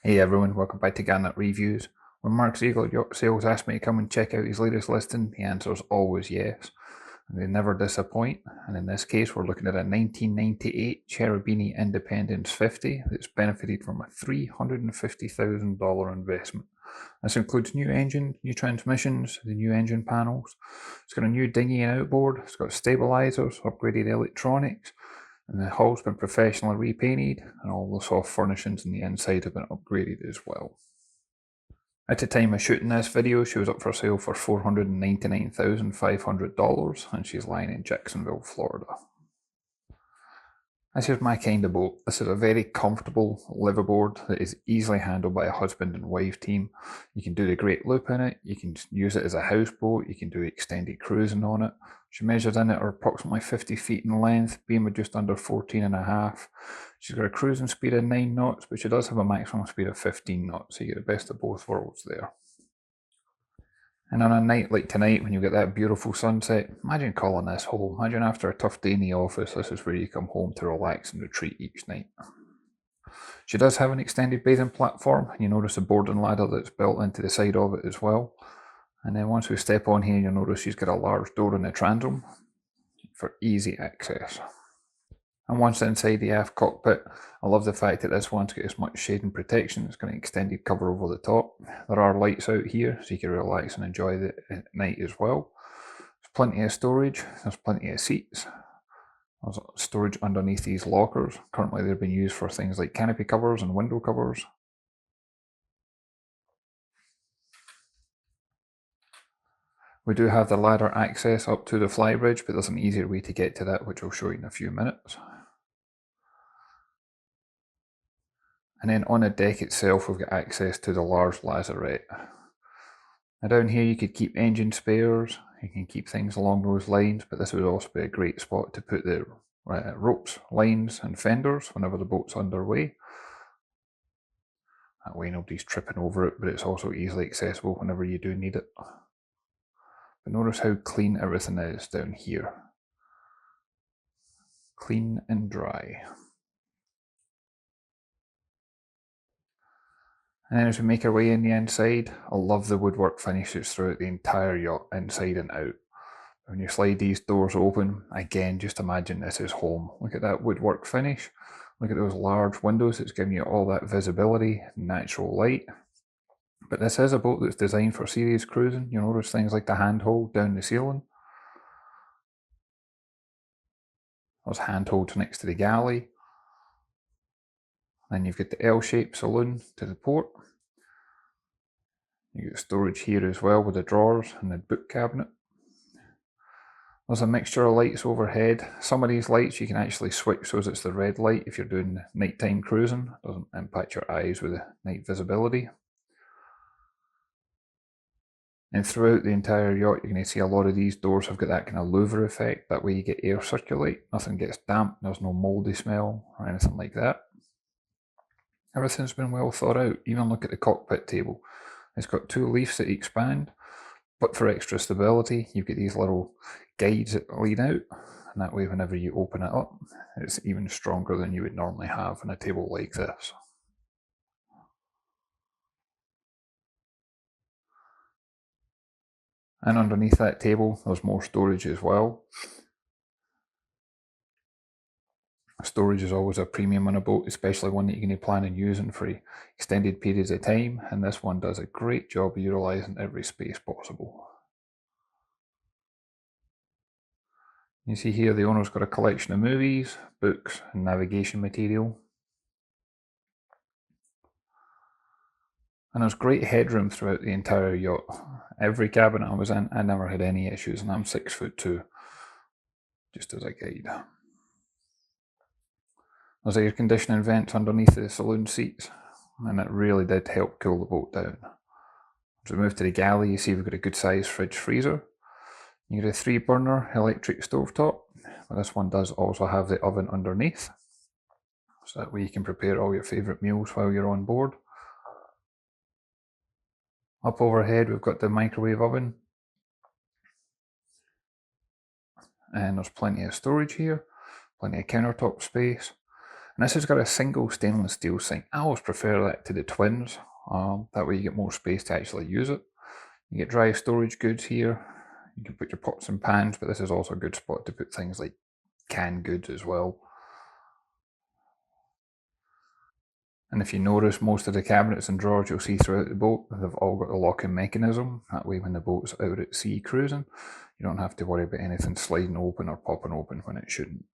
Hey everyone, welcome back to Garnock Reviews. When Mark Zeigler Yacht Sales asked me to come and check out his latest listing, the answer is always yes. And they never disappoint. And in this case, we're looking at a 1998 Cherubini Independence 50 that's benefited from a $350,000 investment. This includes new engine, new transmissions, the new engine panels. It's got a new dinghy and outboard. It's got stabilizers, upgraded electronics, and the hull's been professionally repainted, and all the soft furnishings in the inside have been upgraded as well. At the time of shooting this video, she was up for sale for $499,500, and she's lying in Jacksonville, Florida. This is my kind of boat. This is a very comfortable liveaboard that is easily handled by a husband and wife team. You can do the great loop in it, you can use it as a houseboat, you can do extended cruising on it. She measures in it are approximately 50 feet in length, being with just under 14.5. She's got a cruising speed of 9 knots, but she does have a maximum speed of 15 knots, so you get the best of both worlds there. And on a night like tonight, when you get that beautiful sunset, imagine calling this home. Imagine after a tough day in the office, this is where you come home to relax and retreat each night. She does have an extended bathing platform, and you notice a boarding ladder that's built into the side of it as well. And then once we step on here, you'll notice she's got a large door in the transom for easy access. And once inside the aft cockpit, I love the fact that this one's got as much shade and protection. It's got an extended cover over the top. There are lights out here, so you can relax and enjoy the night as well. There's plenty of storage, there's plenty of seats. There's storage underneath these lockers. Currently they're being used for things like canopy covers and window covers. We do have the ladder access up to the flybridge, but there's an easier way to get to that, which I'll show you in a few minutes. And then on the deck itself, we've got access to the large lazarette. Now down here you could keep engine spares, you can keep things along those lines, but this would also be a great spot to put the ropes, lines and fenders whenever the boat's underway. That way nobody's tripping over it, but it's also easily accessible whenever you do need it. But notice how clean everything is down here. Clean and dry. And then as we make our way in the inside, I love the woodwork finishes throughout the entire yacht, inside and out. When you slide these doors open, again, just imagine this is home. Look at that woodwork finish. Look at those large windows. It's giving you all that visibility, natural light. But this is a boat that's designed for serious cruising. You'll notice things like the handhold down the ceiling. There's handholds next to the galley. Then you've got the L-shaped saloon to the port. You get storage here as well with the drawers and the book cabinet. There's a mixture of lights overhead. Some of these lights you can actually switch so it's the red light if you're doing nighttime cruising. It doesn't impact your eyes with the night visibility. And throughout the entire yacht, you're going to see a lot of these doors have got that kind of louver effect. That way you get air circulate, nothing gets damp, there's no mouldy smell or anything like that. Everything's been well thought out. Even look at the cockpit table. It's got 2 leaves that expand, but for extra stability, you've got these little guides that lead out, and that way whenever you open it up, it's even stronger than you would normally have on a table like this. And underneath that table, there's more storage as well. Storage is always a premium on a boat, especially one that you're going to plan on using for extended periods of time, and this one does a great job of utilising every space possible. You see here the owner's got a collection of movies, books and navigation material. And there's great headroom throughout the entire yacht. Every cabin I was in, I never had any issues, and I'm 6'2", just as a guide. There's air conditioning vents underneath the saloon seats, and it really did help cool the boat down. As we move to the galley, you see we've got a good sized fridge freezer. You get a 3-burner electric stovetop, but this one does also have the oven underneath, so that way you can prepare all your favourite meals while you're on board. Up overhead we've got the microwave oven, and there's plenty of storage here, plenty of countertop space. And this has got a single stainless steel sink. I always prefer that to the twins. That way you get more space to actually use it. You get dry storage goods here. You can put your pots and pans, but this is also a good spot to put things like canned goods as well. And if you notice, most of the cabinets and drawers you'll see throughout the boat, they've all got a locking mechanism. That way when the boat's out at sea cruising, you don't have to worry about anything sliding open or popping open when it shouldn't.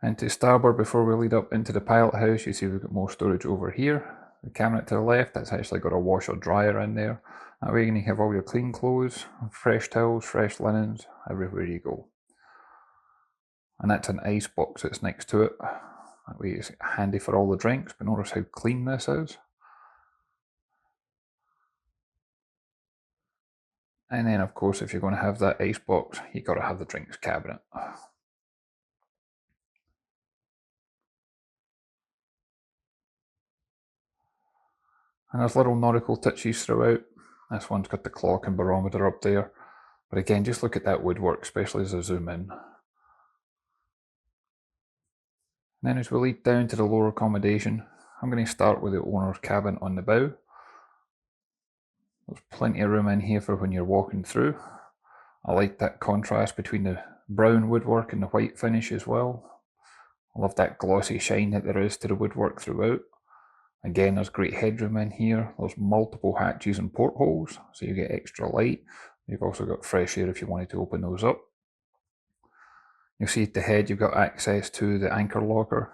And to starboard, before we lead up into the pilot house, you see we've got more storage over here. The cabinet to the left, that's actually got a washer dryer in there. That way you can have all your clean clothes, fresh towels, fresh linens, everywhere you go. And that's an ice box that's next to it. That way it's handy for all the drinks, but notice how clean this is. And then of course, if you're going to have that ice box, you've got to have the drinks cabinet. And there's little nautical touches throughout. This one's got the clock and barometer up there. But again, just look at that woodwork, especially as I zoom in. And then as we lead down to the lower accommodation, I'm going to start with the owner's cabin on the bow. There's plenty of room in here for when you're walking through. I like that contrast between the brown woodwork and the white finish as well. I love that glossy shine that there is to the woodwork throughout. Again, there's great headroom in here. There's multiple hatches and portholes, so you get extra light. You've also got fresh air if you wanted to open those up. You'll see at the head you've got access to the anchor locker.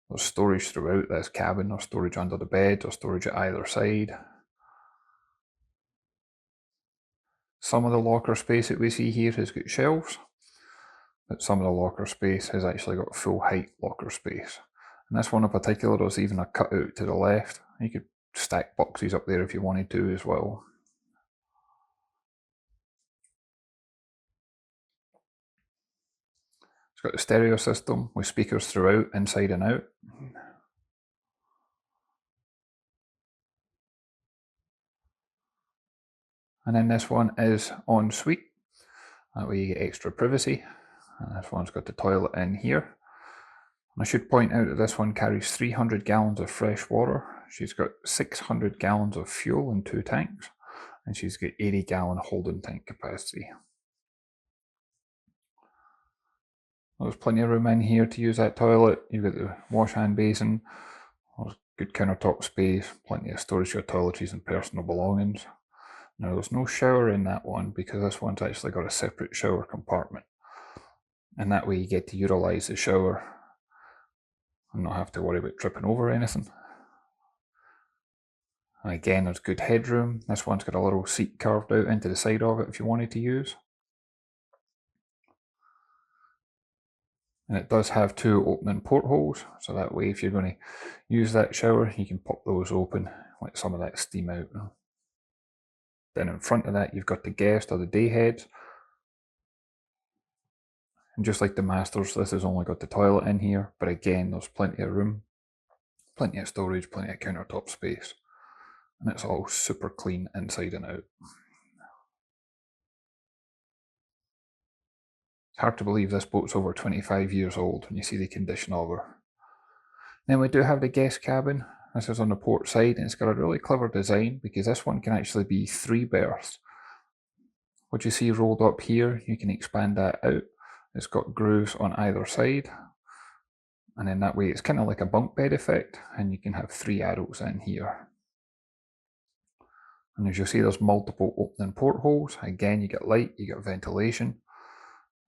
There's storage throughout this cabin. There's storage under the bed, there's storage at either side. Some of the locker space that we see here has got shelves, but some of the locker space has actually got full height locker space. And this one in particular, there's even a cutout to the left. You could stack boxes up there if you wanted to as well. It's got the stereo system with speakers throughout, inside and out. And then this one is en suite. That way you get extra privacy. And this one's got the toilet in here. And I should point out that this one carries 300 gallons of fresh water. She's got 600 gallons of fuel in 2 tanks. And she's got 80-gallon holding tank capacity. There's plenty of room in here to use that toilet. You've got the wash hand basin. There's good countertop space, plenty of storage for your toiletries and personal belongings. Now there's no shower in that one because this one's actually got a separate shower compartment. And that way you get to utilise the shower and not have to worry about tripping over anything. And again, there's good headroom. This one's got a little seat carved out into the side of it if you wanted to use. And it does have 2 opening portholes, so that way if you're going to use that shower, you can pop those open, let some of that steam out. Then in front of that, you've got the guest or the day heads. And just like the Masters, this has only got the toilet in here, but again, there's plenty of room, plenty of storage, plenty of countertop space. And it's all super clean inside and out. It's hard to believe this boat's over 25 years old when you see the condition of her. Then we do have the guest cabin. This is on the port side and it's got a really clever design because this one can actually be 3 berths. What you see rolled up here, you can expand that out. It's got grooves on either side. And then that way it's kind of like a bunk bed effect and you can have 3 adults in here. And as you'll see, there's multiple opening portholes. Again, you get light, you get ventilation.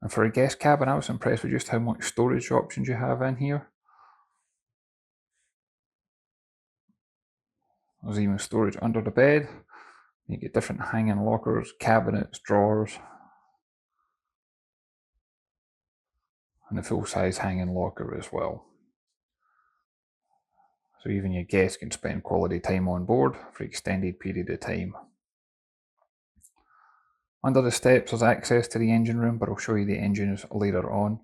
And for a guest cabin, I was impressed with just how much storage options you have in here. There's even storage under the bed. You get different hanging lockers, cabinets, drawers. And a full-size hanging locker as well. So even your guests can spend quality time on board for an extended period of time. Under the steps there's access to the engine room, but I'll show you the engines later on.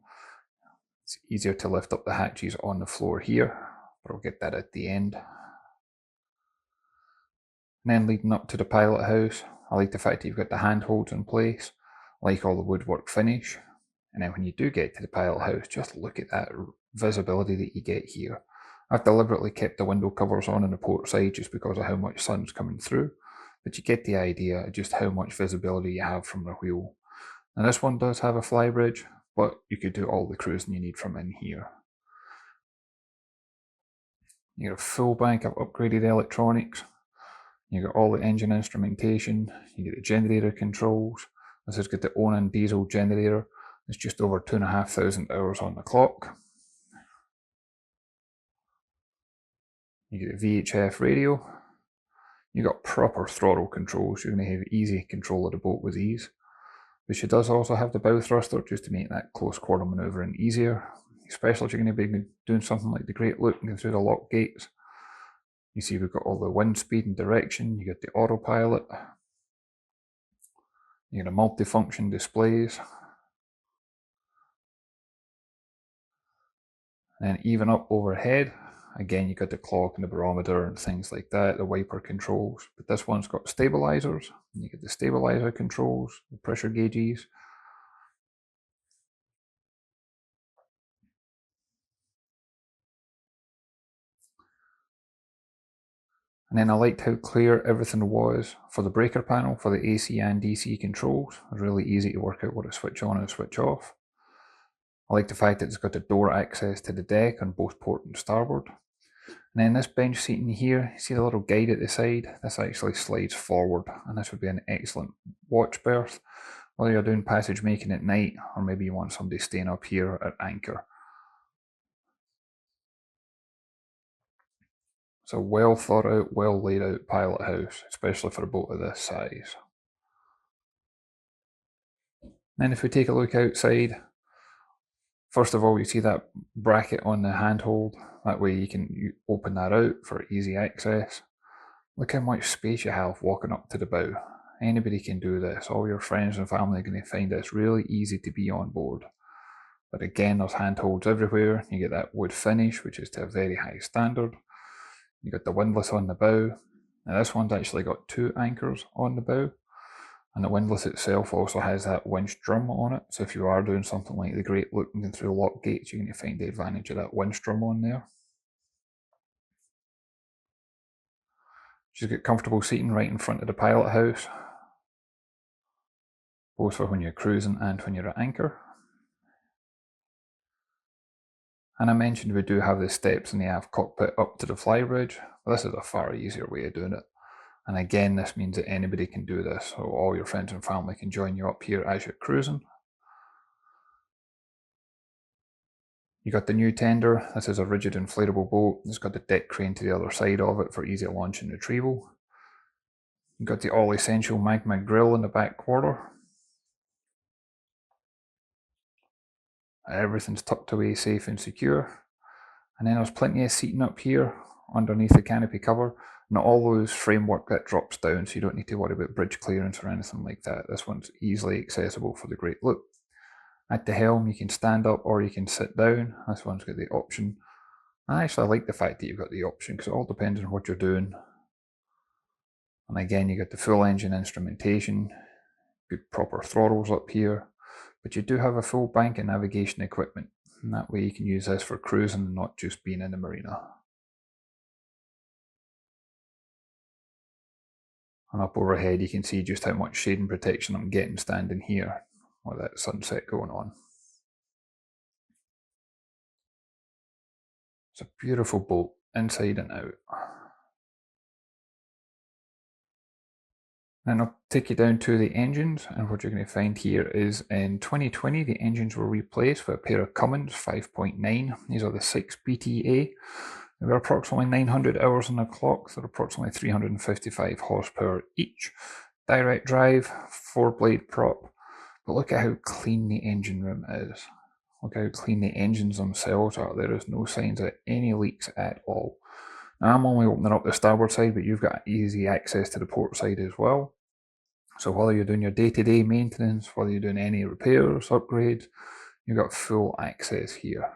It's easier to lift up the hatches on the floor here, but I'll get that at the end. And then leading up to the pilot house, I like the fact that you've got the handholds in place, I like all the woodwork finish. And then when you do get to the pilot house, just look at that visibility that you get here. I've deliberately kept the window covers on the port side just because of how much sun's coming through, but you get the idea of just how much visibility you have from the wheel. Now this one does have a flybridge, but you could do all the cruising you need from in here. You got a full bank of upgraded electronics. You got all the engine instrumentation. You get the generator controls. This has got the Onan diesel generator. It's just over 2,500 hours on the clock. You get a VHF radio. You got proper throttle controls. You're going to have easy control of the boat with ease. But she does also have the bow thruster just to make that close quarter manoeuvring easier, especially if you're going to be doing something like the Great Loop and going through the lock gates. You see we've got all the wind speed and direction. You got the autopilot. You got a multi-function displays. And even up overhead, again, you got the clock and the barometer and things like that, the wiper controls. But this one's got stabilizers. And you get the stabilizer controls, the pressure gauges. And then I liked how clear everything was for the breaker panel for the AC and DC controls. It was really easy to work out what to switch on and switch off. I like the fact that it's got the door access to the deck on both port and starboard. And then this bench seating here, you see the little guide at the side? This actually slides forward, and this would be an excellent watch berth, whether you're doing passage making at night, or maybe you want somebody staying up here at anchor. It's a well thought out, well laid out pilot house, especially for a boat of this size. Then if we take a look outside, first of all, you see that bracket on the handhold. That way you can open that out for easy access. Look how much space you have walking up to the bow. Anybody can do this. All your friends and family are going to find this really easy to be on board. But again, there's handholds everywhere. You get that wood finish, which is to a very high standard. You got the windlass on the bow. Now this one's actually got 2 anchors on the bow. And the windlass itself also has that winch drum on it. So if you are doing something like the Great Loop and going through lock gates, you're going to find the advantage of that winch drum on there. She's got comfortable seating right in front of the pilot house, both for when you're cruising and when you're at anchor. And I mentioned we do have the steps in the aft cockpit up to the flybridge, but this is a far easier way of doing it. And again, this means that anybody can do this, so all your friends and family can join you up here as you're cruising. You got the new tender. This is a rigid inflatable boat. It's got the deck crane to the other side of it for easy launch and retrieval. You got the all essential magma grill in the back quarter. Everything's tucked away safe and secure. And then there's plenty of seating up here underneath the canopy cover. Not all those framework that drops down, so you don't need to worry about bridge clearance or anything like that. This one's easily accessible for the Great Loop. At the helm, you can stand up or you can sit down. This one's got the option. I actually like the fact that you've got the option because it all depends on what you're doing. And again, you got the full engine instrumentation, good proper throttles up here, but you do have a full bank of navigation equipment. And that way you can use this for cruising and not just being in the marina. And up overhead you can see just how much shade and protection I'm getting standing here with that sunset going on. It's a beautiful boat, inside and out. Then I'll take you down to the engines, and what you're going to find here is in 2020 the engines were replaced with a pair of Cummins 5.9. These are the 6 BTA. They were approximately 900 hours on the clock, so approximately 355 horsepower each. Direct drive, 4-blade prop. But look at how clean the engine room is. Look how clean the engines themselves are. There is no signs of any leaks at all. Now I'm only opening up the starboard side, but you've got easy access to the port side as well. So whether you're doing your day-to-day maintenance, whether you're doing any repairs, upgrades, you've got full access here.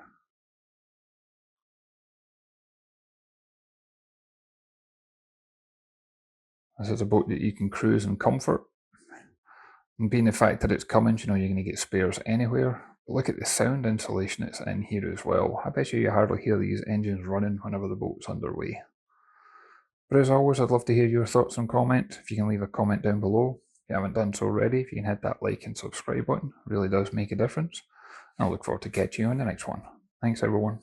This is a boat that you can cruise in comfort. And being the fact that it's Cummins, you know you're going to get spares anywhere. But look at the sound insulation that's in here as well. I bet you hardly hear these engines running whenever the boat's underway. But as always, I'd love to hear your thoughts and comments. If you can leave a comment down below. If you haven't done so already, if you can hit that like and subscribe button, it really does make a difference. And I look forward to catching you on the next one. Thanks everyone.